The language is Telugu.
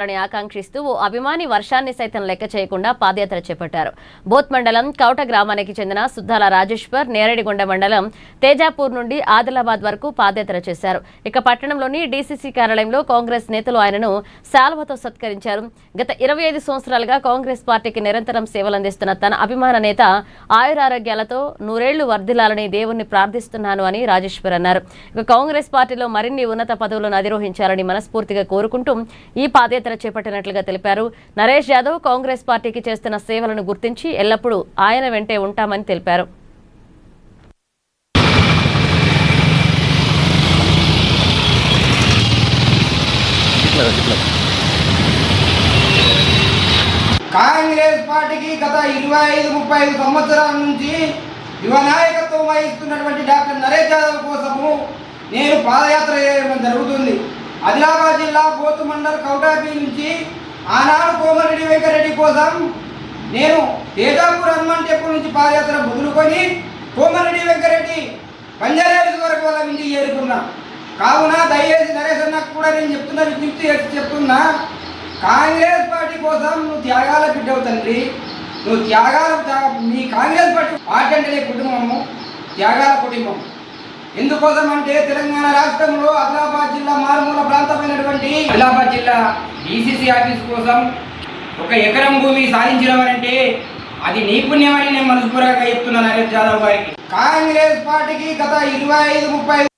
అని ఆకాంక్షిస్తూ ఓ అభిమాని వర్షాన్ని సైతం లెక్క చేయకుండా పాదయాత్ర చేపట్టారు. బోత్ మండలం కౌట గ్రామానికి చెందిన సుద్దాల రాజేశ్వర్ నేరడిగొండ మండలం తేజాపూర్ నుండి ఆదిలాబాద్ వరకు పాదయాత్ర చేశారు. ఇక పట్టణంలోని డీసీసీ కార్యాలయంలో కాంగ్రెస్ నేతలు ఆయనను శాల్వతో సత్కరించారు. గత 25 సంవత్సరాలుగా కాంగ్రెస్ పార్టీకి నిరంతరం సేవలందిస్తున్న తన అభిమాన నేత ఆయురారోగ్యాలతో నూరేళ్లు వర్ధిల్లాలని దేవుణ్ణి ప్రార్థిస్తున్నాను అని రాజేశ్వర్ అన్నారు. ఇక కాంగ్రెస్ పార్టీలో మరిన్ని ఉన్నత పదవులను అధిరోహించాలని మనస్ఫూర్తిగా కోరుకుంటూ ఈ పాదయాత్ర చేపట్టినట్లుగా తెలిపారు. నరేష్ యాదవ్ కాంగ్రెస్ పార్టీకి చేస్తున్న సేవలను గుర్తించి ఎల్లప్పుడూ ఆయన వెంటే ఉంటామని తెలిపారు. కాంగ్రెస్ పార్టీకి గత 25-30 సంవత్సరాల నుంచి యువ నాయకత్వం వహిస్తున్నటువంటి డాక్టర్ నరేష్ యాదవ్ కోసము నేను పాదయాత్ర చేయడం జరుగుతుంది. ఆదిలాబాద్ జిల్లా బోతు మండల్ కౌటాపి నుంచి ఆనాడు కోమరెడ్డి వెంకరెడ్డి కోసం నేను తేజాపూర్ హనుమాన్ టెంపుల్ నుంచి పాదయాత్ర మొదలుకొని కోమరెడ్డి వెంకరెడ్డి బంజారాహిల్స్ వరకు వాళ్ళ ఇంటికి చేరుకున్నా. కావున దయచేసి నరేష్ అన్నకు కూడా నేను చెప్తున్నా, విజ్ఞప్తి చెప్తున్నా, కాంగ్రెస్ పార్టీ కోసం నువ్వు త్యాగాల బిడ్డవు తండ్రి. నువ్వు మీ కాంగ్రెస్ పార్టీ అంటే కుటుంబము, త్యాగాల కుటుంబం. ఎందుకోసం అంటే తెలంగాణ రాష్ట్రంలో ఆదిలాబాద్ జిల్లా మారుమూల ప్రాంతమైనటువంటి ఆదిలాబాద్ జిల్లా డీసీసీ ఆఫీస్ కోసం 1 ఎకరం భూమి సాధించడమనంటే అది నీ పుణ్యమని నేను మనస్ఫూర్తిగా చెప్తున్నాను నరేష్ యాదవ్ గారికి. కాంగ్రెస్ పార్టీకి గత 25-30